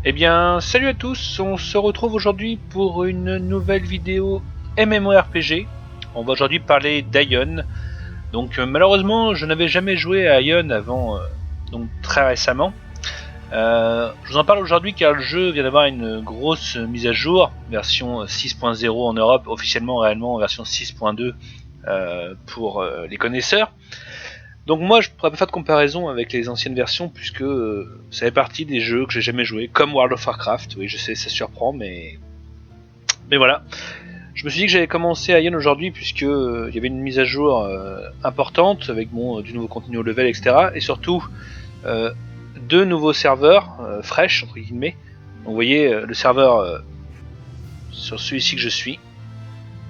Eh bien, salut à tous, on se retrouve aujourd'hui pour une nouvelle vidéo MMORPG. On va aujourd'hui parler d'Aion. Donc malheureusement, je n'avais jamais joué à Aion avant, donc très récemment. Je vous en parle aujourd'hui car le jeu vient d'avoir une grosse mise à jour, version 6.0 en Europe, officiellement réellement version 6.2 pour les connaisseurs. Donc moi je pourrais pas faire de comparaison avec les anciennes versions puisque ça fait partie des jeux que j'ai jamais joué, comme World of Warcraft. Oui, je sais, ça surprend, mais voilà. Je me suis dit que j'allais commencer à Ion aujourd'hui puisque il y avait une mise à jour importante avec du nouveau contenu au level, etc. Et surtout euh, deux nouveaux serveurs fraîches entre guillemets. Donc, vous voyez le serveur sur celui-ci que je suis,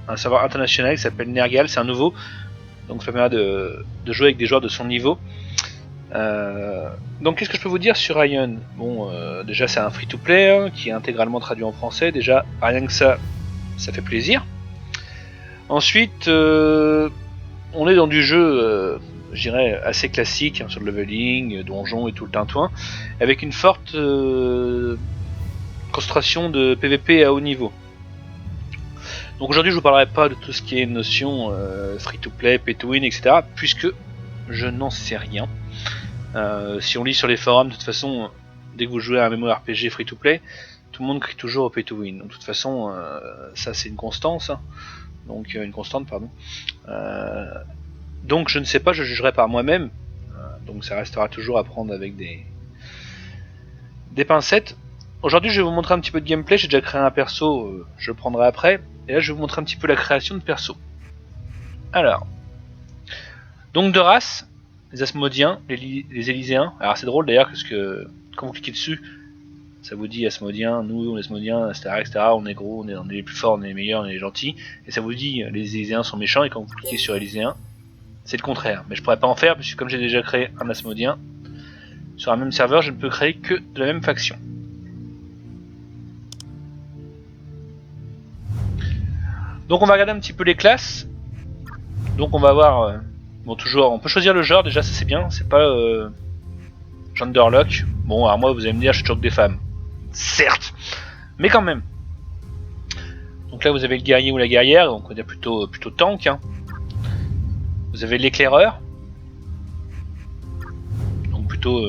un serveur international qui s'appelle Nergal, c'est un nouveau. Donc ça permet de jouer avec des joueurs de son niveau. Donc qu'est-ce que je peux vous dire sur Aion? Bon, déjà c'est un free-to-play hein, qui est intégralement traduit en français. Déjà, rien que ça fait plaisir. Ensuite, on est dans du jeu, je dirais, assez classique, hein, sur le leveling, donjon et tout le tintouin, avec une forte concentration de PVP à haut niveau. Donc aujourd'hui je vous parlerai pas de tout ce qui est notion free-to-play, pay-to-win, etc. puisque je n'en sais rien. Si on lit sur les forums, de toute façon, dès que vous jouez à un MMORPG free-to-play, tout le monde crie toujours au pay-to-win. Donc de toute façon, ça c'est une constance. Hein. Donc une constante, pardon. Donc je ne sais pas, je jugerai par moi-même. Donc ça restera toujours à prendre avec des pincettes. Aujourd'hui, je vais vous montrer un petit peu de gameplay. J'ai déjà créé un perso, je le prendrai après. Et là, je vais vous montrer un petit peu la création de perso. Alors, donc de race, les Asmodiens, les Élyséens. Alors c'est drôle d'ailleurs parce que quand vous cliquez dessus, ça vous dit Asmodiens, nous, les Asmodiens, etc., on est gros, on est les plus forts, on est les meilleurs, on est les gentils. Et ça vous dit les Élyséens sont méchants, et quand vous cliquez sur Élyséens, c'est le contraire. Mais je pourrais pas en faire, puisque comme j'ai déjà créé un Asmodien, sur un même serveur, je ne peux créer que de la même faction. Donc on va regarder un petit peu les classes. Donc on va avoir... bon, toujours, on peut choisir le genre, déjà ça c'est bien, c'est pas genderlock. Bon, alors moi vous allez me dire, je suis toujours que des femmes. Certes, mais quand même. Donc là vous avez le guerrier ou la guerrière, donc on va dire plutôt tank. Hein. Vous avez l'éclaireur, donc plutôt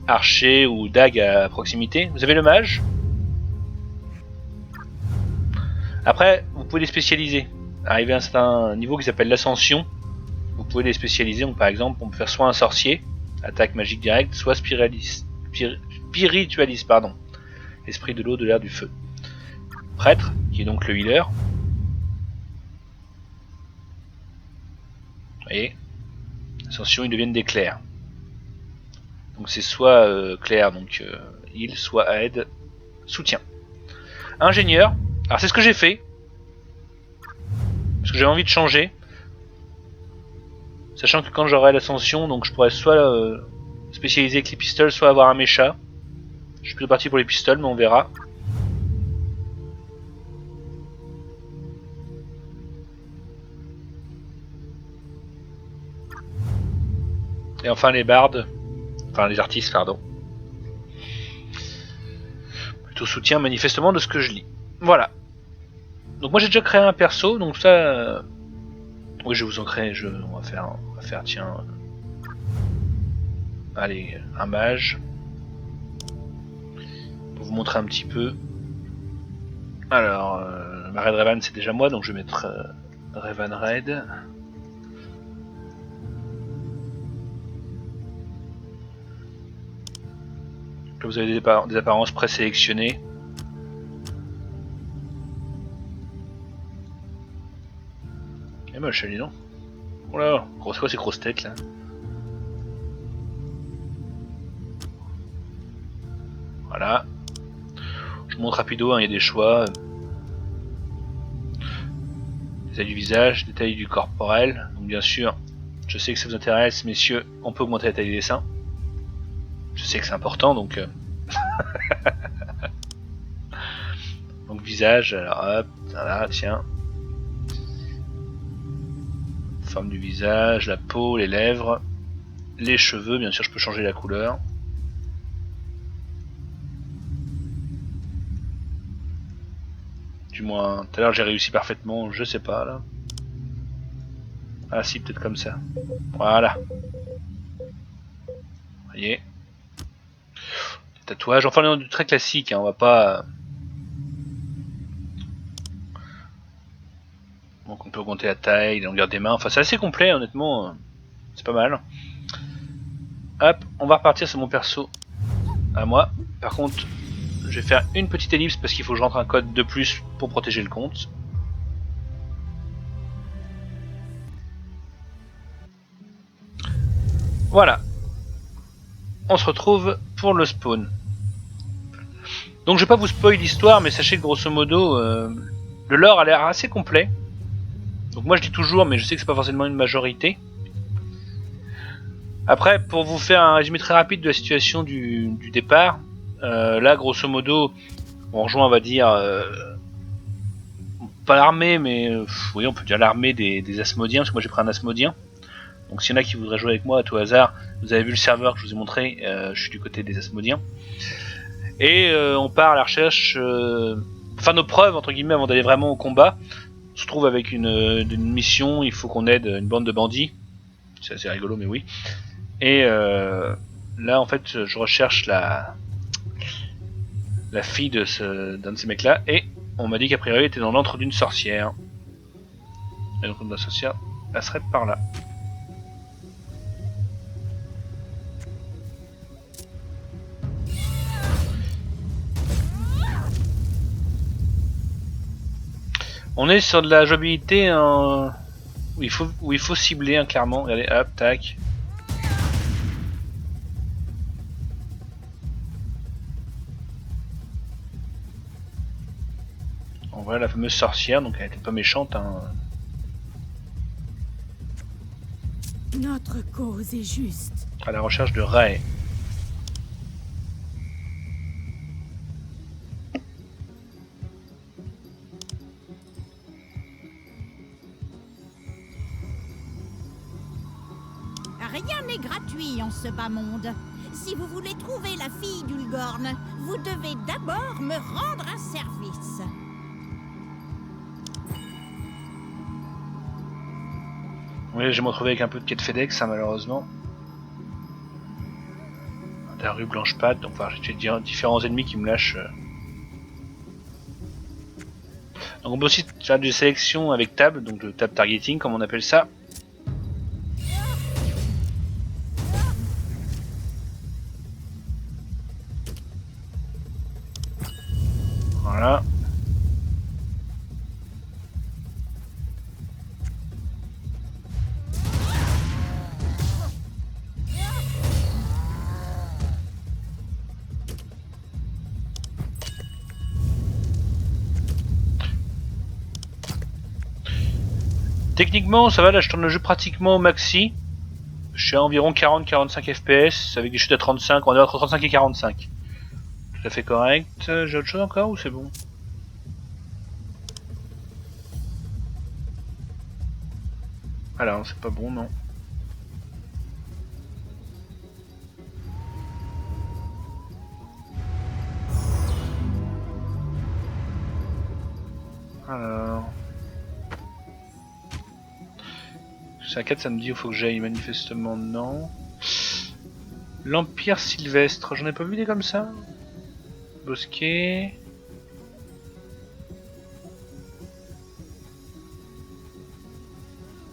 archer ou dague à proximité. Vous avez le mage. Après, vous pouvez les spécialiser. Arrivé à un certain niveau qui s'appelle l'ascension, vous pouvez les spécialiser. Donc par exemple, on peut faire soit un sorcier, attaque magique directe, soit spiritualiste, pardon, esprit de l'eau, de l'air, du feu. Prêtre, qui est donc le healer. Vous voyez, ascension, ils deviennent des clercs. Donc c'est soit clair, donc heal, soit aide, soutien. Ingénieur, alors c'est ce que j'ai fait, parce que j'avais envie de changer. Sachant que quand j'aurai l'ascension, donc je pourrais soit spécialiser avec les pistoles, soit avoir un mécha. Je suis plutôt parti pour les pistoles, mais on verra. Et enfin les bardes, enfin les artistes, pardon. Plutôt soutien manifestement de ce que je lis. Voilà. Donc moi j'ai déjà créé un perso, donc ça... oui, je vais vous en créer, on va faire, tiens... allez, un mage. Pour vous montrer un petit peu. Alors, ma Red Raven c'est déjà moi, donc je vais mettre Raven Red. Là vous avez des apparences présélectionnées. Et moche, dis donc. Oh là, c'est quoi ces grosses têtes là? Voilà. Je vous montre rapido, hein, il y a des choix. Détail du visage, détail du corporel. Donc bien sûr, je sais que ça vous intéresse, messieurs, on peut augmenter la taille des seins. Je sais que c'est important, donc... donc visage, alors hop, voilà, tiens. Forme du visage, la peau, les lèvres, les cheveux, bien sûr je peux changer la couleur. Du moins, tout à l'heure j'ai réussi parfaitement, je sais pas là. Ah si, peut-être comme ça. Voilà. Vous voyez. Tatouage, enfin on est du très classique, hein, on va pas... Donc on peut augmenter la taille, la longueur des mains, enfin c'est assez complet honnêtement, c'est pas mal. Hop, on va repartir sur mon perso à moi. Par contre, je vais faire une petite ellipse parce qu'il faut que je rentre un code de plus pour protéger le compte. Voilà. On se retrouve pour le spawn. Donc je vais pas vous spoiler l'histoire, mais sachez que grosso modo, le lore a l'air assez complet. Donc moi je dis toujours, mais je sais que c'est pas forcément une majorité. Après, pour vous faire un résumé très rapide de la situation du départ, là grosso modo, on rejoint, on va dire, pas l'armée, mais oui, on peut dire l'armée des Asmodiens, parce que moi j'ai pris un Asmodien. Donc s'il y en a qui voudraient jouer avec moi à tout hasard, vous avez vu le serveur que je vous ai montré, je suis du côté des Asmodiens. Et on part à la recherche, enfin nos preuves entre guillemets avant d'aller vraiment au combat. On se trouve avec une mission, il faut qu'on aide une bande de bandits. C'est assez rigolo, mais oui. Et là en fait je recherche la fille d'un de ces mecs là, et on m'a dit qu'a priori elle était dans l'antre d'une sorcière. Et donc la sorcière, elle serait par là. On est sur de la jouabilité où il faut cibler, hein, clairement. Regardez, hop, tac. On voit la fameuse sorcière, donc elle était pas méchante. Hein. Notre cause est juste. À la recherche de Ray. Rien n'est gratuit en ce bas monde. Si vous voulez trouver la fille d'Ulgorn, vous devez d'abord me rendre un service. Oui, je vais me retrouver avec un peu de quête FedEx, hein, malheureusement. La rue Blanche-Pâte, donc voilà, j'ai différents ennemis qui me lâchent. Donc on peut aussi faire des sélections avec table, donc le tab targeting comme on appelle ça. Voilà. Techniquement ça va, là je tourne le jeu pratiquement au maxi. Je suis à environ 40-45 FPS avec des chutes à 35, on est entre 35 et 45. Tout à fait correct. J'ai autre chose encore ou c'est bon? Alors c'est pas bon, non. Alors... C'est un 4, ça me dit il faut que j'aille, manifestement non. L'Empire Sylvestre, j'en ai pas vu des comme ça. Bosquet...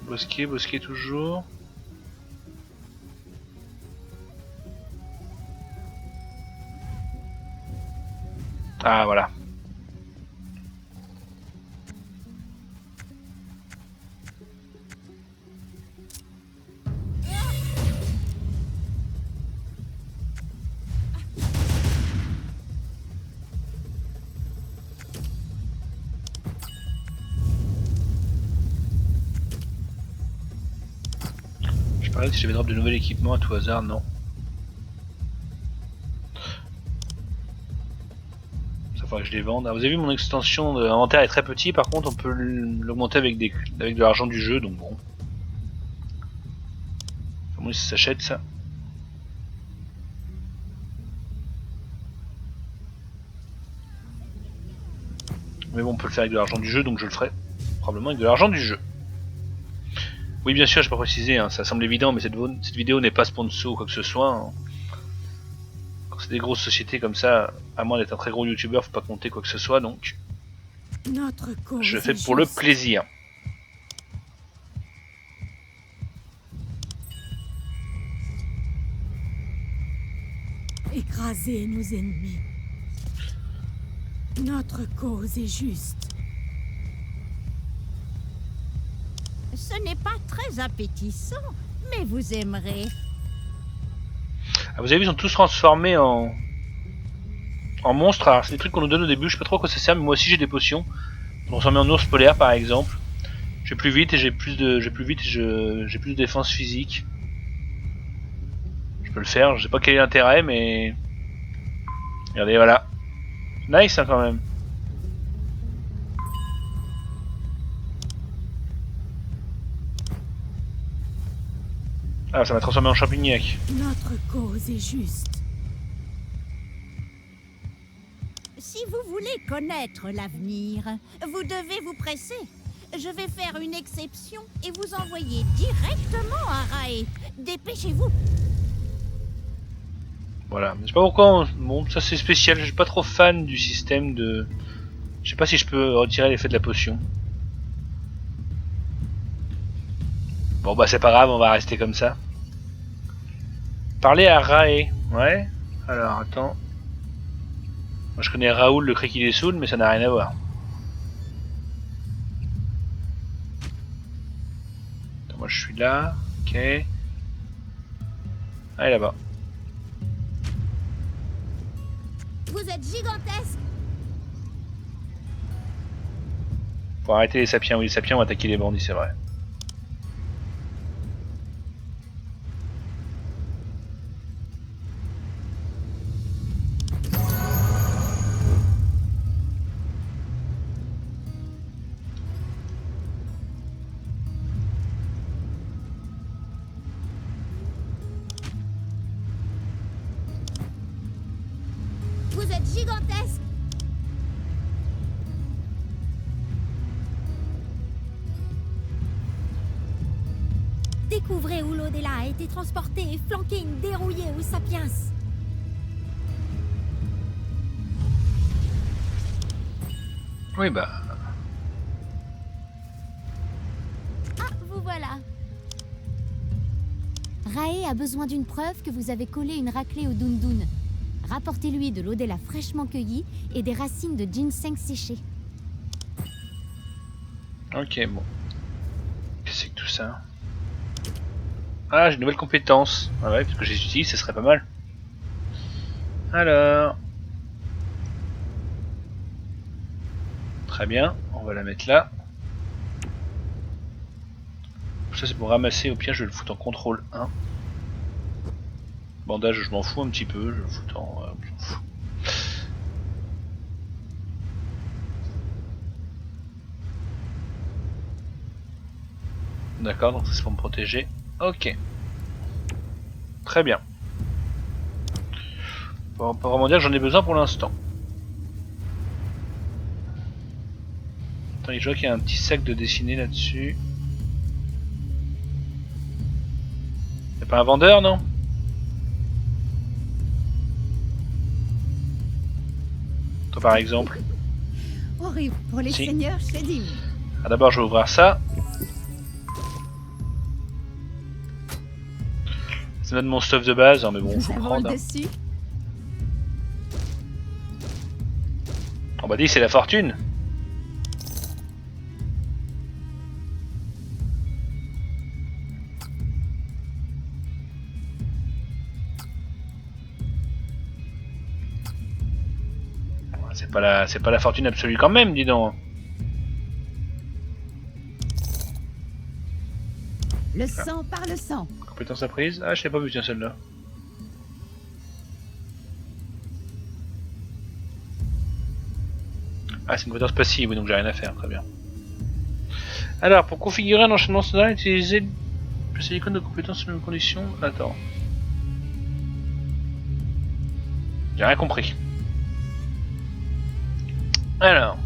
Bosquet toujours. Ah voilà. Je parlais si j'avais drop de nouvel équipement à tout hasard, non. Ça faudrait que je les vende. Ah, vous avez vu mon extension d'inventaire est très petit, par contre on peut l'augmenter avec de l'argent du jeu, donc bon. Comment ça s'achète ça? Mais bon, on peut le faire avec de l'argent du jeu, donc je le ferai. Probablement avec de l'argent du jeu. Oui, bien sûr, je n'ai pas précisé, hein, ça semble évident, mais cette vidéo n'est pas sponsor ou quoi que ce soit. Hein. Quand c'est des grosses sociétés comme ça, à moins d'être un très gros youtubeur, faut pas compter quoi que ce soit, donc Notre cause je fais est pour le juste. plaisir. Écraser nos ennemis. Notre cause est juste. Ce n'est pas très appétissant, mais vous aimerez. Ah, vous avez vu, ils sont tous transformés en monstres. Alors, c'est des trucs qu'on nous donne au début, je sais pas trop à quoi ça sert, mais moi aussi j'ai des potions. Transformer en ours polaire par exemple. Je vais plus vite et j'ai plus de défense physique. Je peux le faire, je sais pas quel est l'intérêt, mais regardez, voilà. Nice hein, quand même. Ah, ça m'a transformé en champignac. Notre cause est juste. Si vous voulez connaître l'avenir, vous devez vous presser. Je vais faire une exception et vous envoyer directement à Rae. Dépêchez-vous. Voilà, je sais pas pourquoi, bon ça c'est spécial, je suis pas trop fan du système de... Je sais pas si je peux retirer l'effet de la potion. Bon bah c'est pas grave, on va rester comme ça. Parler à Rae, ouais. Alors attends. Moi je connais Raoul le cri qui les saoule, mais ça n'a rien à voir. Attends, moi je suis là, ok. Allez là-bas. Vous êtes gigantesque. Faut arrêter les sapiens, oui les sapiens vont attaquer les bandits, c'est vrai. Vous êtes gigantesque. Découvrez où l'Odella a été transporté et flanquez une dérouillée aux sapiens. Oui bah... Ah, vous voilà. Rae a besoin d'une preuve que vous avez collé une raclée au Dundun. Rapportez-lui de l'Odella fraîchement cueillie et des racines de ginseng séchées. Ok bon. Qu'est-ce que c'est que tout ça? Ah, j'ai une nouvelle compétence. Ah ouais, parce que je les utilise, ce serait pas mal. Alors... Très bien, on va la mettre là. Ça c'est pour ramasser, au pire je vais le foutre en contrôle 1. Bandage je m'en fous un petit peu, je le fous en... je m'en fous. D'accord, donc ça c'est pour me protéger. Ok. Très bien. Bon, pas vraiment dire que j'en ai besoin pour l'instant. Attends, je vois qu'il y a un petit sac de dessiné là-dessus. Y'a pas un vendeur, non? Toi par exemple. Horrible pour les Si. seigneurs Shedim. Ah, d'abord je vais ouvrir ça. Ça donne mon stuff de base, hein, mais bon, faut prendre. Dessus. On m'a dit c'est la fortune. C'est pas la fortune absolue quand même, dis donc. Le sang par le sang. Compétence apprise. Ah, je l'ai pas vu tiens celle-là. Ah, c'est une compétence passive, oui, donc j'ai rien à faire, très bien. Alors, pour configurer un enchaînement sonore, utilisez l'icône de compétence sur les mêmes conditions. Attends. J'ai rien compris. Alors.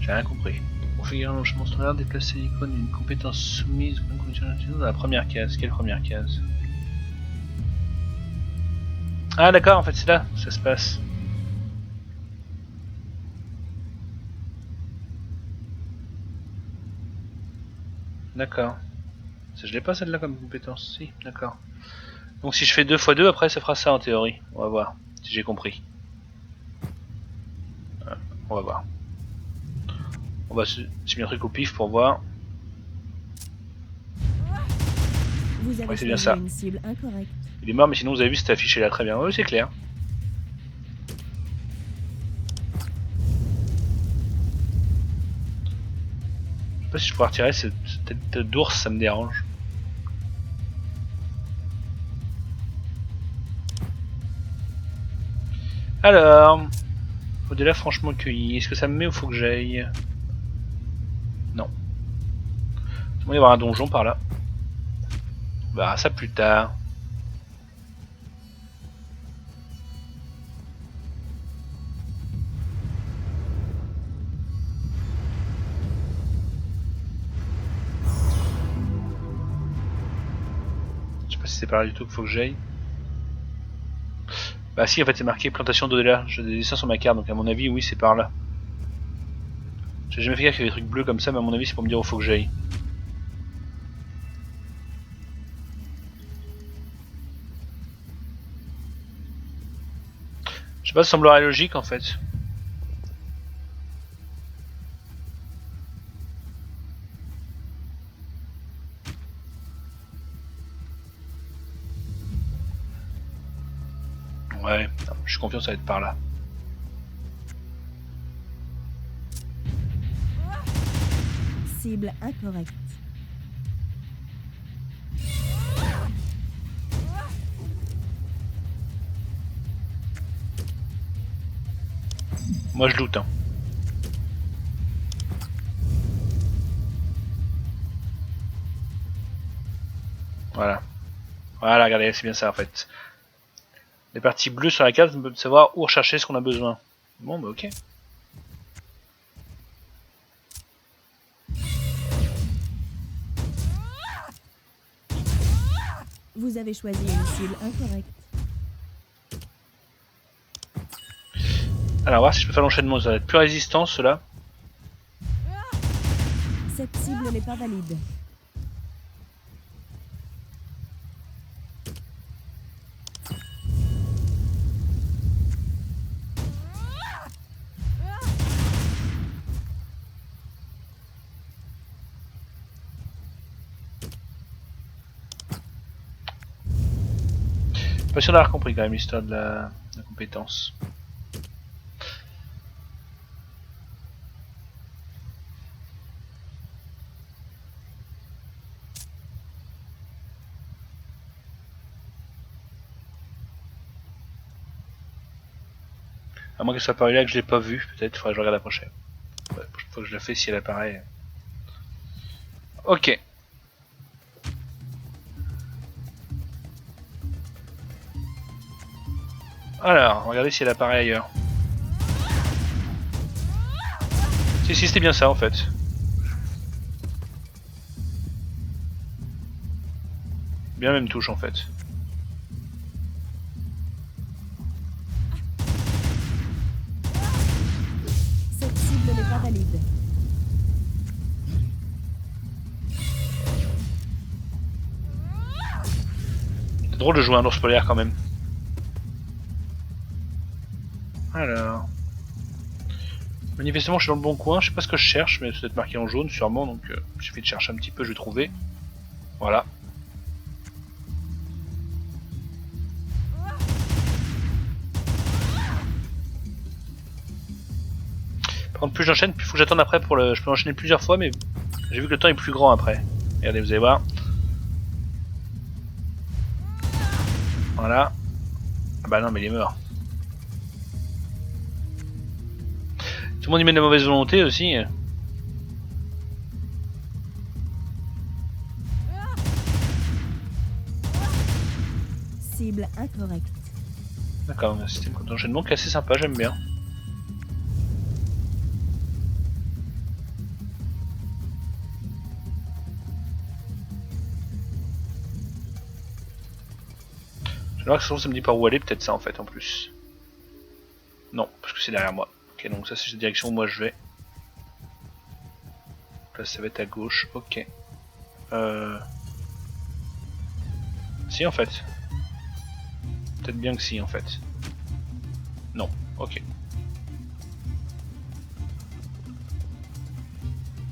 J'ai rien compris. Configurer un enchaînement standard, déplacer l'icône d'une compétence soumise dans la première case. Quelle première case? Ah d'accord, en fait c'est là que ça se passe. D'accord. Je l'ai pas celle-là comme compétence. Si, d'accord. Donc si je fais 2 x 2, après ça fera ça en théorie. On va voir si j'ai compris. On va voir. On va se mettre un truc au pif pour voir. Vous avez c'est bien choisi ça. une cible incorrecte. Il est mort, mais sinon vous avez vu c'était affiché là, très bien. Oui, c'est clair. Je sais pas si je pourrais retirer cette tête d'ours, ça me dérange. Alors, au-delà franchement cueilli, est-ce que ça me met ou faut que j'aille? Non. Il va y avoir un donjon par là. On verra ça plus tard. Je sais pas si c'est par là du tout qu'il faut que j'aille. Bah si, en fait c'est marqué plantation d'au-delà. J'ai des dessins sur ma carte, donc à mon avis oui c'est par là. J'ai jamais fait gaffe qu'il y avait des trucs bleus comme ça, mais à mon avis c'est pour me dire où faut que j'aille. Je sais pas, ça semblerait logique en fait. Ouais, je suis confiant ça va être par là. Cible incorrecte. Moi je doute hein. Voilà. Voilà, regardez, c'est bien ça en fait. Les parties bleues sur la carte nous permettent de savoir où rechercher ce qu'on a besoin. Bon bah ok. Vous avez choisi une cible incorrecte. Alors, on va voir si je peux faire l'enchaînement. Ça va être plus résistant, ceux-là. Cette cible n'est pas valide. Pas sûr d'avoir compris quand même l'histoire de la compétence. À moins qu'elle soit apparue là et que je l'ai pas vue, peut-être, faudrait que je regarde la prochaine. Ouais, la prochaine fois que je la fais, si elle apparaît. Ok. Alors, regardez si elle apparaît ailleurs. Si, c'était bien ça en fait. Bien la même touche en fait. Cette cible n'est pas valide. C'est drôle de jouer un ours polaire quand même. Alors... Manifestement je suis dans le bon coin, je sais pas ce que je cherche, mais ça doit être marqué en jaune sûrement, donc il suffit de chercher un petit peu, je vais trouver. Voilà. Par contre plus j'enchaîne, plus il faut que j'attende après pour le... Je peux enchaîner plusieurs fois, mais j'ai vu que le temps est plus grand après. Regardez, vous allez voir. Voilà. Ah bah non mais il est mort. Tout le monde y met de la mauvaise volonté aussi. Cible incorrecte. D'accord, un système d'enchaînement qui est assez sympa, j'aime bien. Alors que ça me dit par où aller, peut-être ça en fait en plus. Non, parce que c'est derrière moi. Ok, donc ça c'est la direction où moi je vais. Là ça va être à gauche, ok. Si en fait. Peut-être bien que si en fait. Non, ok.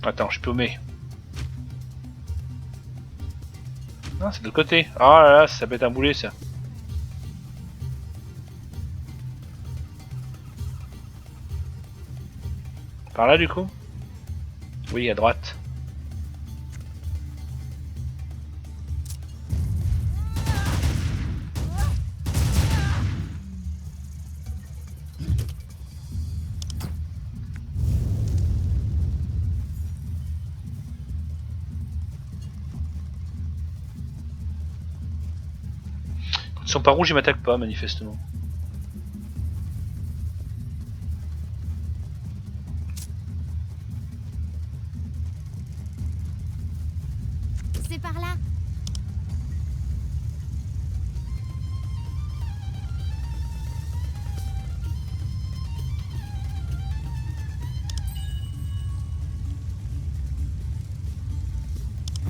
Attends, je suis paumé. Non, c'est de l'autre côté. Ah là là, ça peut être un boulet ça. Par là du coup? Oui, à droite. Quand ils sont pas rouges, ils m'attaquent pas manifestement. C'est par là.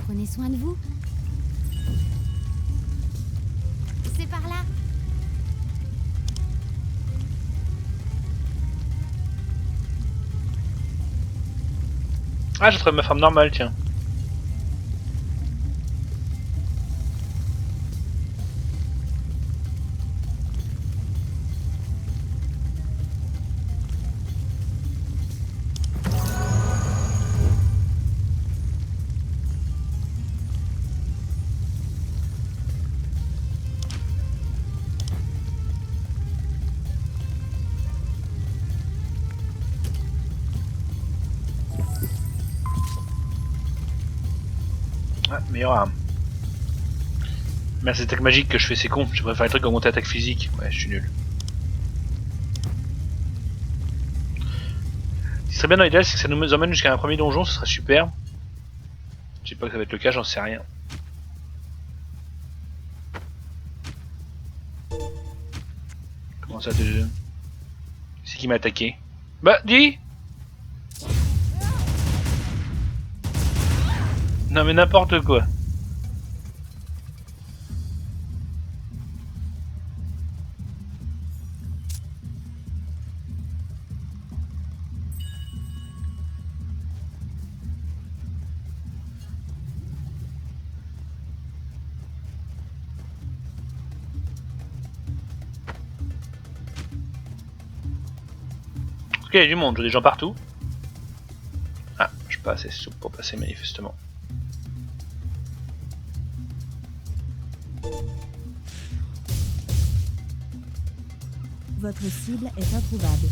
Prenez soin de vous. C'est par là. Ah, je trouve ma forme normale, tiens. Ah, meilleure arme. Merde, c'est attaque magique que je fais, c'est con. Je préfère les trucs augmenter attaque physique. Ouais, je suis nul. Ce qui serait bien dans l'idéal, c'est que ça nous emmène jusqu'à un premier donjon, ce serait super. Je sais pas que ça va être le cas, j'en sais rien. Comment ça, de... C'est qui m'a attaqué? Bah, dis! Non mais n'importe quoi. Ok, il y a du monde, je vois des gens partout. Ah, je suis pas assez souple pour passer manifestement. Votre cible est introuvable.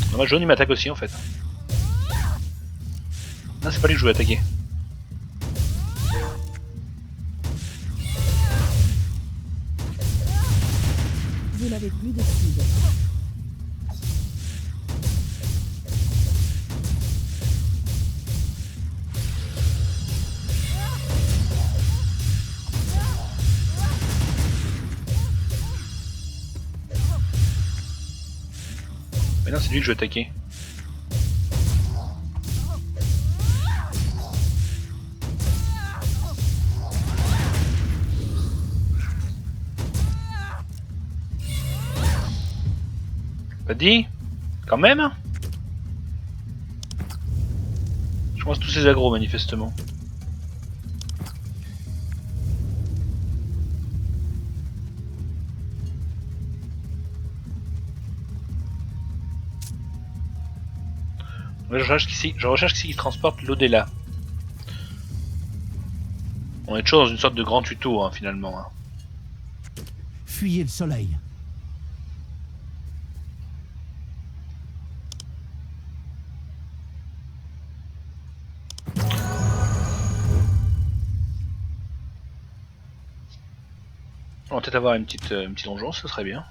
Non, moi, jaune il m'attaque aussi en fait. Non, c'est pas lui que je voulais attaquer. Vous n'avez plus de cible. Mais non, c'est lui que je veux attaquer. Pas dit? Quand même? Je pense tous ces agros manifestement. Je recherche qui transporte l'au-delà. On est toujours dans une sorte de grand tuto hein, finalement. Hein. Fuyez le soleil. On va peut-être avoir une petite donjon, ce serait bien.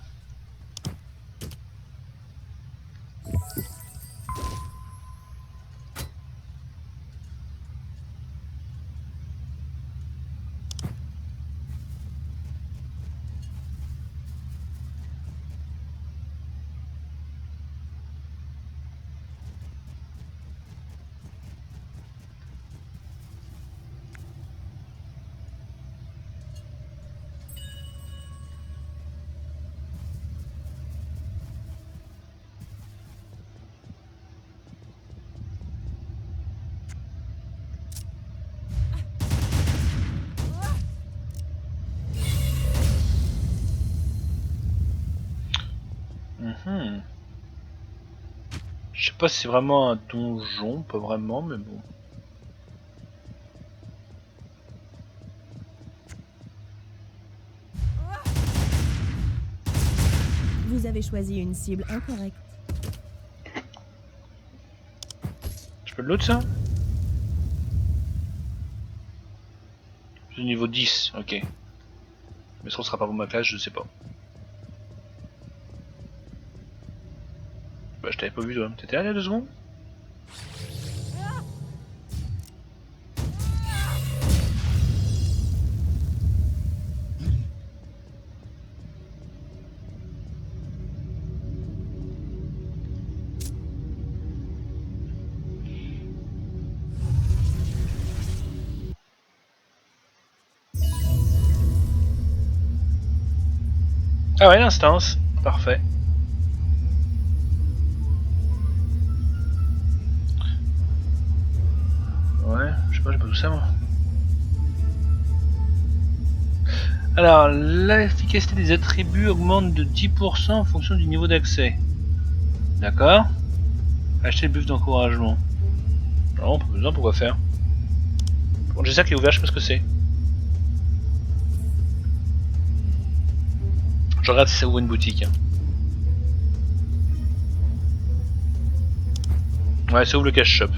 Mhm. Je sais pas si c'est vraiment un donjon, pas vraiment, mais bon. Vous avez choisi une cible incorrecte. Je peux le loot ça? C'est niveau 10, ok. Mais ce sera pas pour ma classe, je sais pas. Bah je t'avais pas vu toi, t'étais là il y a 2 secondes? Ah ouais, l'instance, parfait. Ouais, je sais pas, j'ai pas tout ça moi. Alors, l'efficacité des attributs augmente de 10% en fonction du niveau d'accès. D'accord. Acheter le buff d'encouragement. Non, pas besoin, pourquoi faire? Bon, j'ai ça qui est ouvert, je sais pas ce que c'est. Je regarde si ça ouvre une boutique. Ouais, ça ouvre le cash shop.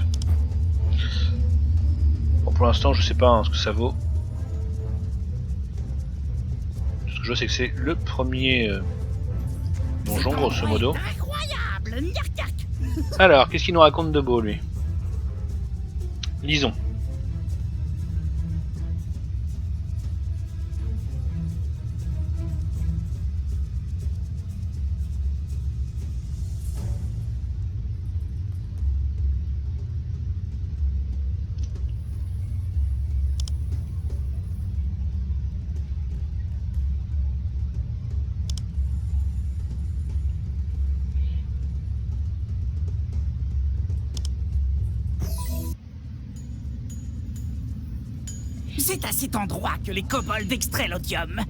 Bon, pour l'instant, je sais pas hein, ce que ça vaut. Ce que je vois, c'est que c'est le premier donjon, grosso modo. Alors, qu'est-ce qu'il nous raconte de beau, lui? Lisons. C'est à cet endroit que les kobolds extraient l'odium.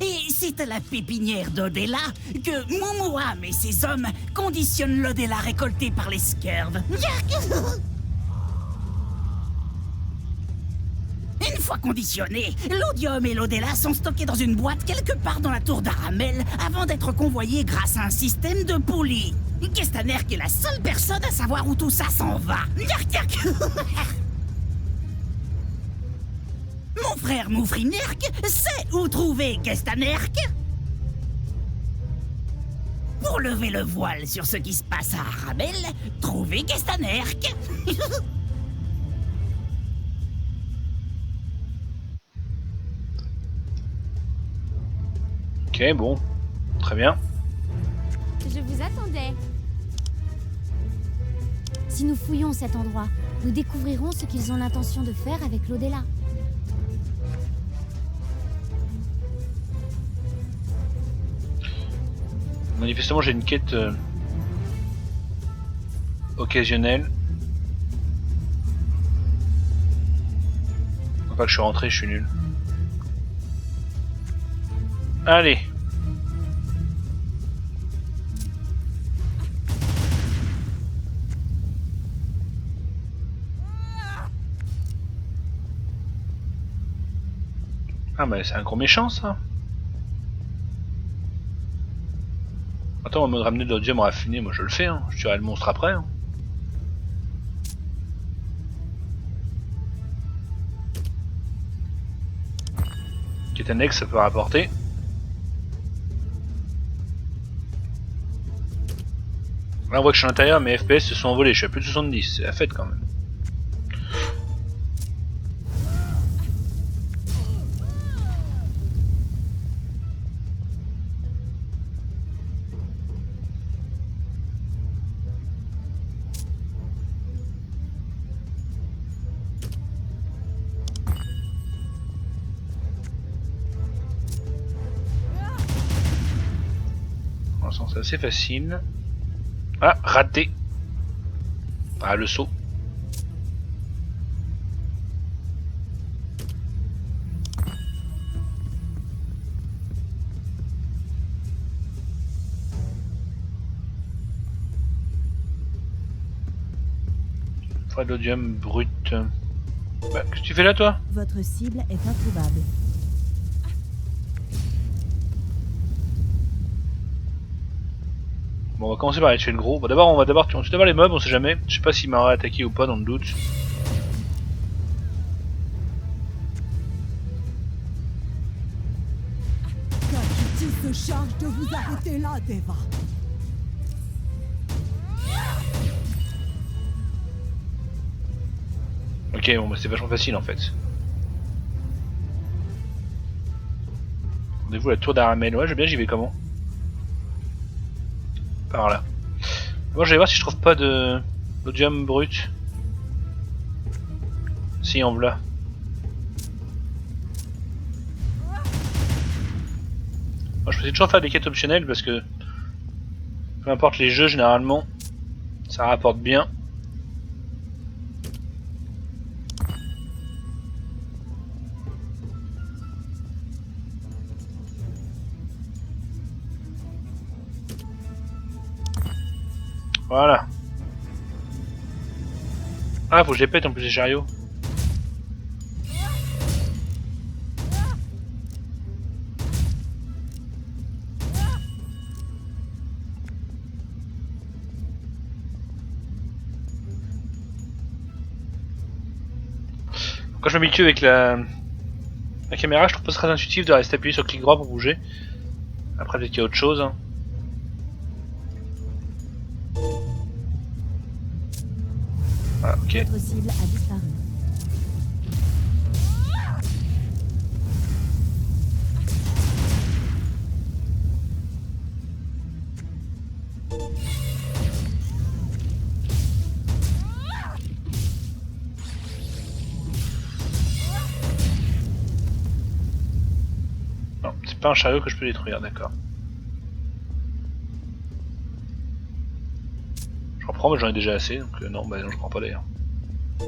Et c'est à la pépinière d'Odella que Moumouam et ses hommes conditionnent l'Odella récolté par les Skurves. Une fois conditionnés, l'Odium et l'Odella sont stockés dans une boîte quelque part dans la tour d'Aramel avant d'être convoyés grâce à un système de poulies. Gestanerk est la seule personne à savoir où tout ça s'en va. Mon frère Moufrinerk sait où trouver Gestanerk. Pour lever le voile sur ce qui se passe à Aramel, trouvez Gestanerk. Ok, bon. Très bien. Je vous attendais. Si nous fouillons cet endroit, nous découvrirons ce qu'ils ont l'intention de faire avec l'Odella. Manifestement, j'ai une quête occasionnelle. Faut pas que je suis rentré, je suis nul. Allez. Ah bah c'est un gros méchant ça. Attends, on va me ramener de l'odium raffiné, moi je le fais, hein. Je tuerai le monstre après. Hein. Qui est annexe, ça peut rapporter. Là on voit que je suis à l'intérieur, mes FPS se sont envolés, je suis à plus de 70, c'est la fête quand même. Pour l'instant c'est assez facile. Ah, raté. Ah, le saut. Forêt d'odium brut. Bah, qu'est-ce que tu fais là, toi? Votre cible est introuvable. Bon, on va commencer par aller tuer le gros. Bon, d'abord, on va d'abord tuer les mobs, on sait jamais. Je sais pas s'il m'a attaqué ou pas, dans le doute. Kakiti se charge de vous arrêter là, Deva. Ok, bon, bah c'est vachement facile en fait. Rendez-vous à la tour d'Aramel. Ouais, j'y vais comment? Par là. Bon, je vais voir si je trouve pas de d'odium brut. Si, en voilà. Moi, je peux toujours faire des quêtes optionnelles parce que peu importe les jeux, généralement, ça rapporte bien. Voilà. Ah, faut que je les pète en plus les chariots. Quand je m'habitue avec la caméra, je trouve pas très intuitif de rester appuyé sur clic droit pour bouger. Après, peut-être qu'il y a autre chose. Hein. Ah, ok. Votre cible a disparu. Non, c'est pas un chariot que je peux détruire, d'accord. Je reprends, mais j'en ai déjà assez, donc non, bah non, je prends pas d'ailleurs. Vous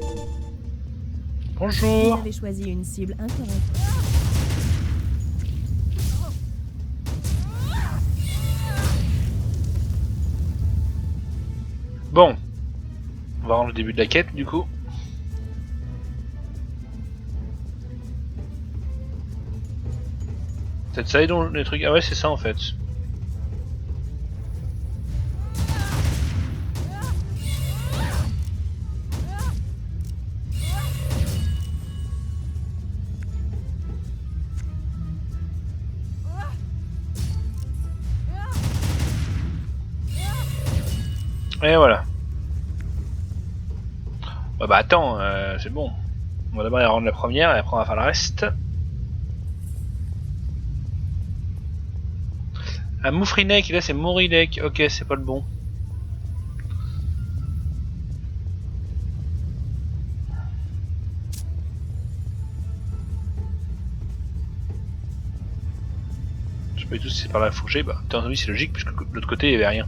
Bonjour. avez choisi une cible incorrecte. Bon, on va rendre le début de la quête du coup. Peut-être ça et donc les trucs. Ah ouais, c'est ça en fait. Et voilà. Ouais, bah attends, c'est bon. On va d'abord aller rendre la première et après on va faire le reste. Ah, Moufrinek, et là c'est Mouridek. Ok, c'est pas le bon. Je sais pas du tout si c'est par là qu'il faut que j'aille. Bah, en théorie c'est logique puisque de l'autre côté il y avait rien.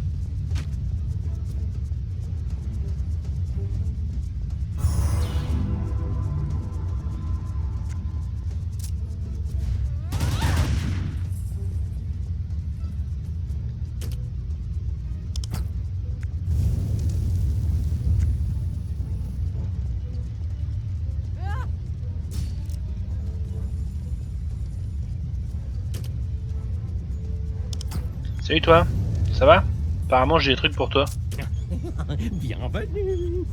Salut toi, ça va? Apparemment j'ai des trucs pour toi. Bienvenue. Bienvenue.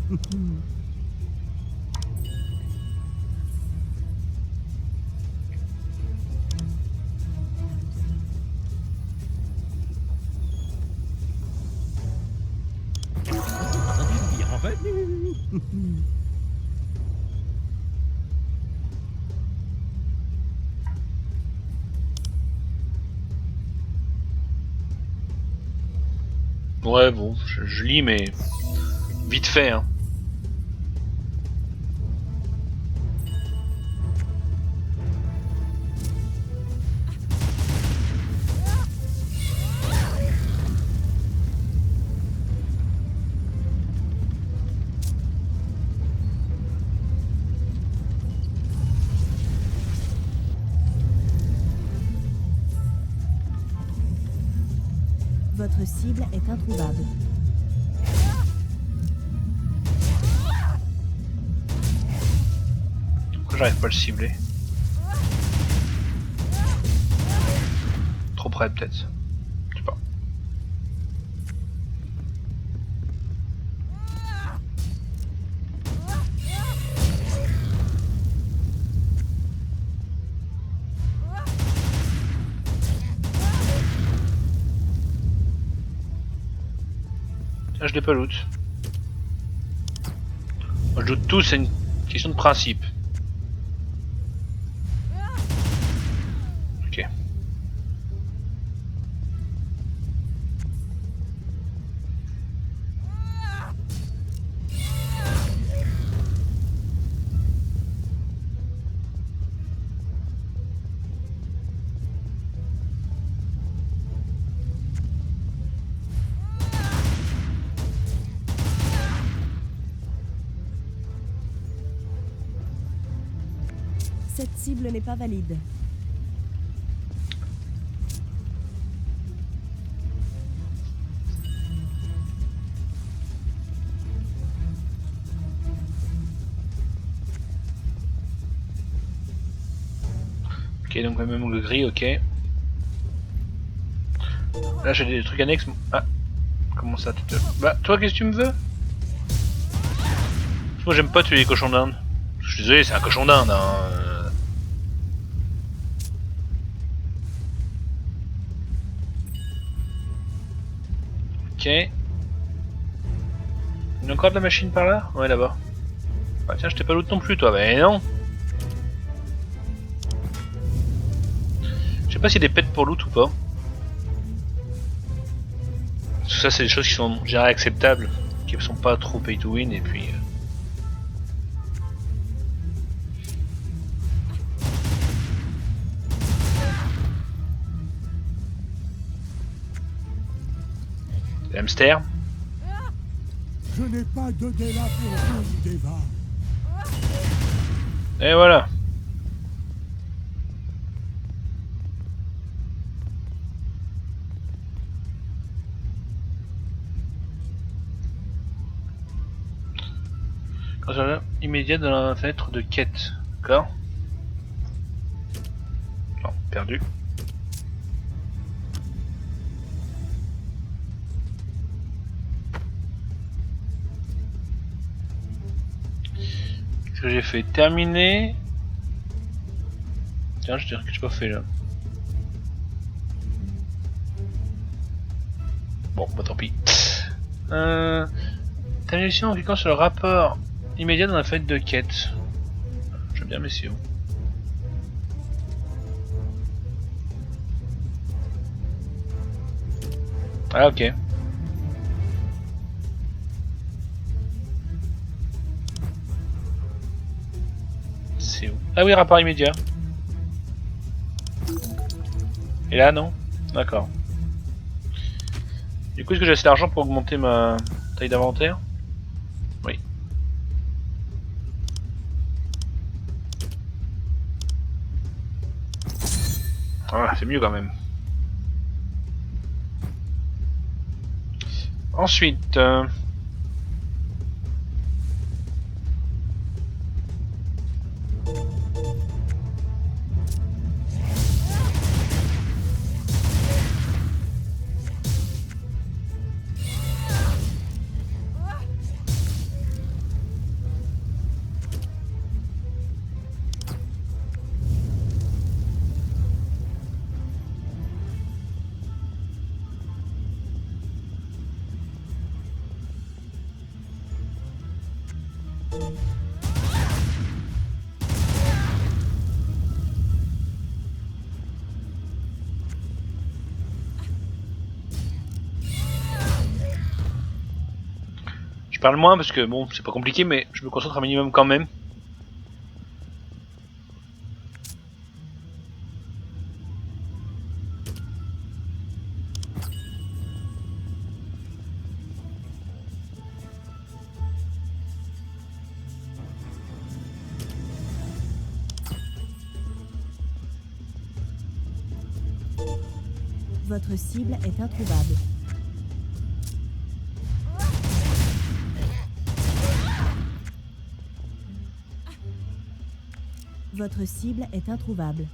Ouais bon, je lis mais vite fait hein. Votre cible est introuvable. Pourquoi j'arrive pas à le cibler? Trop près peut-être. Je sais pas. Tiens, je l'ai pas loot. Moi je doute tout, c'est une question de principe. Ok. Cette cible n'est pas valide. Ok, donc même angle gris, ok. Là j'ai des trucs annexes. Ah, comment ça tu te... Bah, toi qu'est-ce que tu me veux? Moi j'aime pas tuer les cochons d'Inde. Je suis désolé, c'est un cochon d'Inde, hein. Ok. Il y a encore de la machine par là? Ouais, là-bas. Ah tiens, je t'ai pas loot non plus, toi. Bah non. Je sais pas s'il y a des pets pour loot ou pas. Parce que ça, c'est des choses qui sont généralement acceptables, qui sont pas trop pay to win, et puis... Hamster. Je n'ai pas de délai pour vous, Deva. Et voilà. Quand immédiat dans la fenêtre de quête. D'accord. Non, perdu. Qu'est-ce que j'ai fait? Terminer. Tiens, je dirais que j'ai pas fait là. Bon, bah tant pis. Termination en cliquant sur le rapport immédiat dans la fenêtre de quête. J'aime bien, mais c'est où? Ah, ok. C'est où? Ah oui, rapport immédiat. Et là, non? D'accord. Du coup, est-ce que j'ai assez d'argent pour augmenter ma taille d'inventaire? Oui. Ah, c'est mieux quand même. Ensuite... Je parle moins parce que bon, c'est pas compliqué, mais je me concentre un minimum quand même. Votre cible est introuvable. Votre cible est introuvable.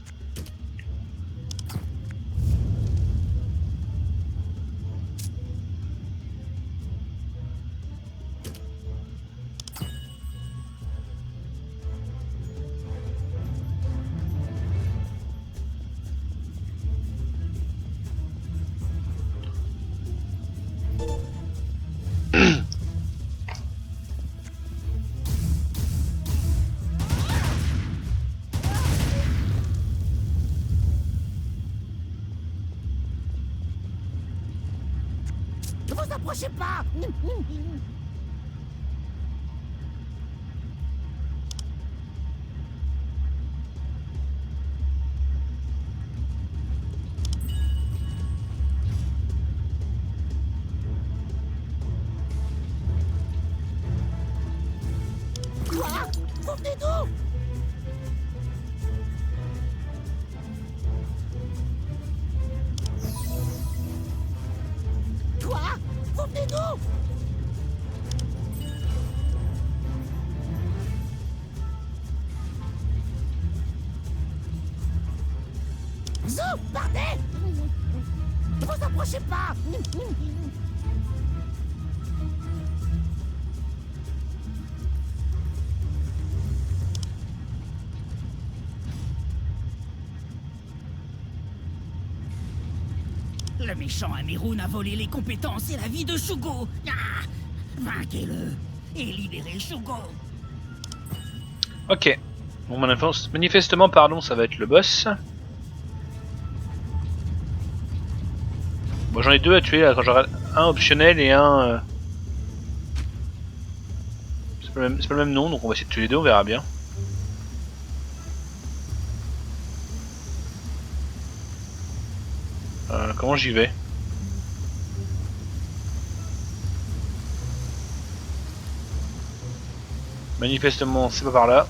Ne vous approchez pas! Quoi? Vous venez d'où? Quoi? Vous venez d'où? Zou, partez! Ne vous approchez pas! Le méchant Amirun a volé les compétences et la vie de Shugo. Ah, vainquez-le et libérez Shugo. Ok. Bon, manifestement, pardon, ça va être le boss. Bon, j'en ai deux à tuer, là, quand j'aurai un optionnel et un... C'est pas le même nom, donc on va essayer de tuer les deux, on verra bien. Comment j'y vais? Manifestement, c'est pas par là.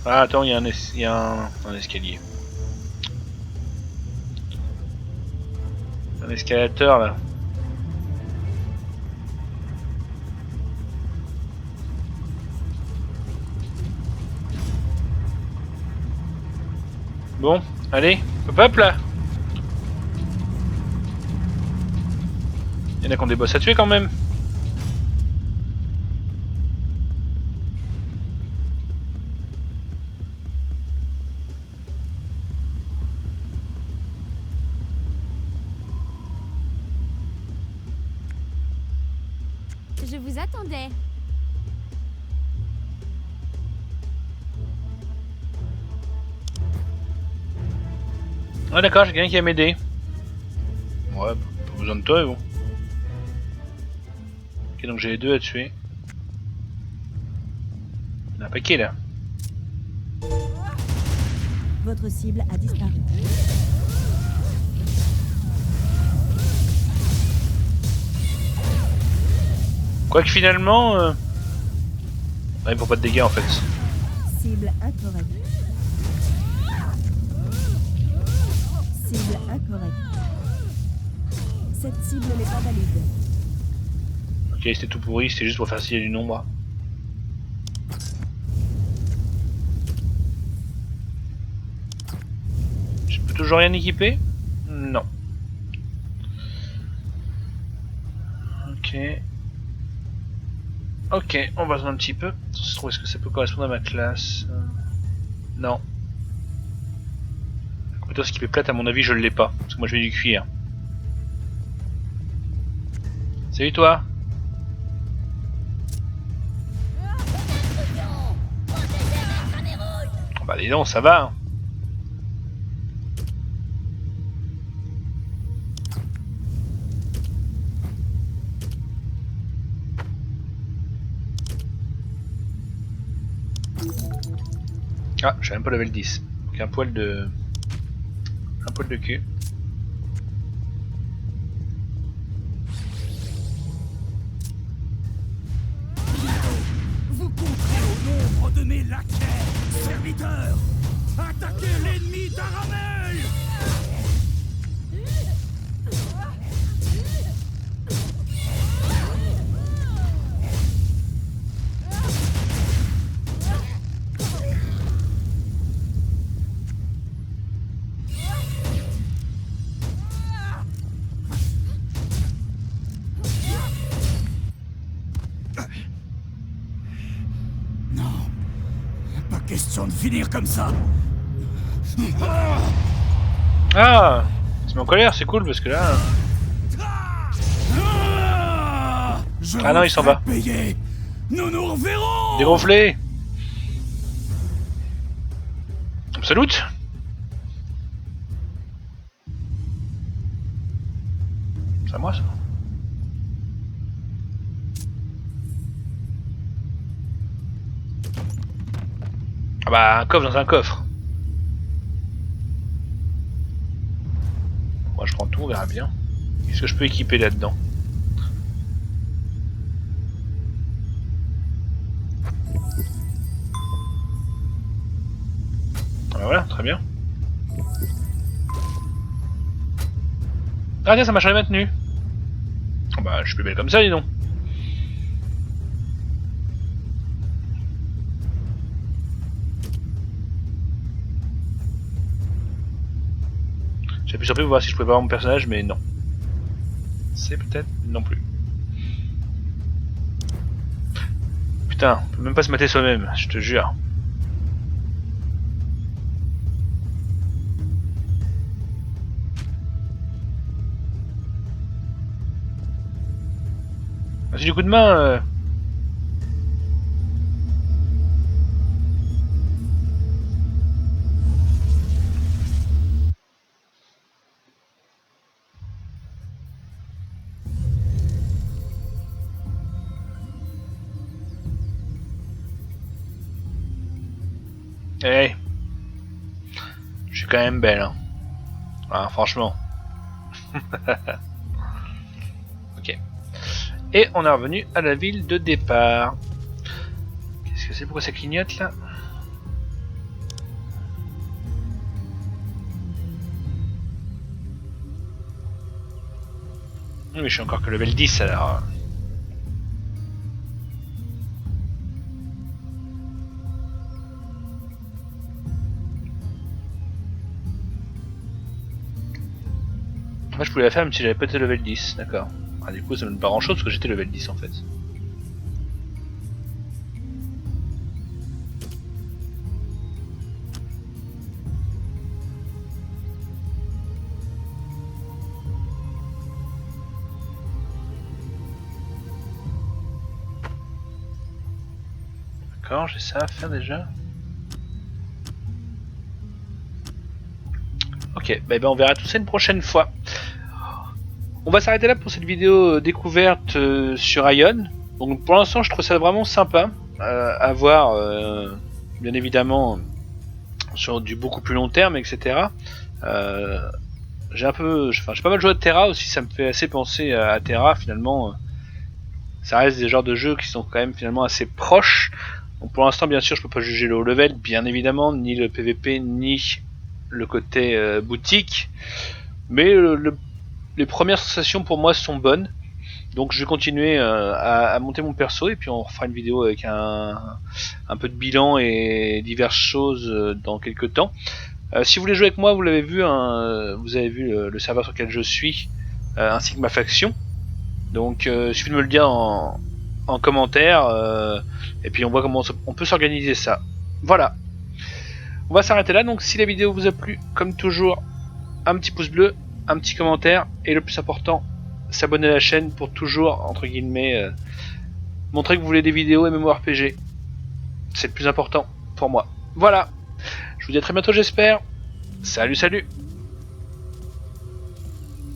Ah, attends, il y a un escalier. Un escalateur là. Bon, allez, hop là. Il y en a qui ont des boss à tuer quand même. Je vous attendais. Ah d'accord, j'ai quelqu'un qui va m'aider. Ouais, pas besoin de toi, bon. Ok, donc j'ai les deux à tuer. Il y en a un paquet là. Votre cible a disparu. Quoique finalement... Ouais, pour pas de dégâts en fait. Cible incorrecte. Cible incorrecte. Cette cible n'est pas valide. Ok, c'était tout pourri, c'était juste pour faire signer du nombre. Je peux toujours rien équiper? Non. Ok. Ok, on va attendre un petit peu. Se trouve, est-ce que ça peut correspondre à ma classe? Non. La compétence équipée plate, à mon avis, je l'ai pas. Parce que moi, je mets du cuir. Salut toi! Bah dis donc, ça va hein. Ah, j'ai même pas level 10. Donc un poil de cul. Vous compterez au nombre de mes laquais, serviteurs. Attaquez l'ennemi d'Aramel. question de finir comme ça. Ah, c'est en colère, c'est cool parce que là. Ah non, il s'en va. Payer. Nous nous reverrons. Dégonflé. Salut. C'est à moi ça. Ah bah un coffre dans un coffre. Moi je prends tout, on verra bien. Qu'est-ce que je peux équiper là-dedans? Ah bah voilà, très bien. Ah tiens, ça m'a changé maintenu. Oh bah je suis plus belle comme ça, dis donc. J'ai pu surpris pour voir si je pouvais pas voir mon personnage, mais non. C'est peut-être non plus. Putain, on peut même pas se mater soi-même, je te jure. Merci du coup de main. Hey. Je suis quand même belle, hein. Ah, franchement. Ok. Et on est revenu à la ville de départ. Qu'est-ce que c'est? Pourquoi ça clignote là? Oui, je suis encore que level 10 alors. Moi je pouvais la faire même si j'avais pas été level 10, d'accord. Ah, du coup ça me donne pas grand chose parce que j'étais level 10 en fait. D'accord, j'ai ça à faire déjà. Ok, bah ben on verra tout ça une prochaine fois. On va s'arrêter là pour cette vidéo découverte sur Ion. Donc pour l'instant je trouve ça vraiment sympa à voir, bien évidemment sur du beaucoup plus long terme, etc. J'ai pas mal joué à Terra aussi, ça me fait assez penser à Terra finalement. Ça reste des genres de jeux qui sont quand même finalement assez proches. Donc pour l'instant bien sûr je peux pas juger le haut level, bien évidemment, ni le PVP, ni le côté boutique. Mais les premières sensations pour moi sont bonnes. Donc je vais continuer à monter mon perso et puis on refera une vidéo avec un peu de bilan et diverses choses dans quelques temps. Si vous voulez jouer avec moi, vous l'avez vu, vous avez vu le serveur sur lequel je suis, ainsi que ma faction. Donc il suffit de me le dire en commentaire et puis on voit comment on peut s'organiser ça. Voilà. On va s'arrêter là, donc si la vidéo vous a plu, comme toujours, un petit pouce bleu, un petit commentaire et le plus important, s'abonner à la chaîne pour toujours, entre guillemets, montrer que vous voulez des vidéos MMORPG. C'est le plus important pour moi. Voilà. Je vous dis à très bientôt j'espère. Salut salut.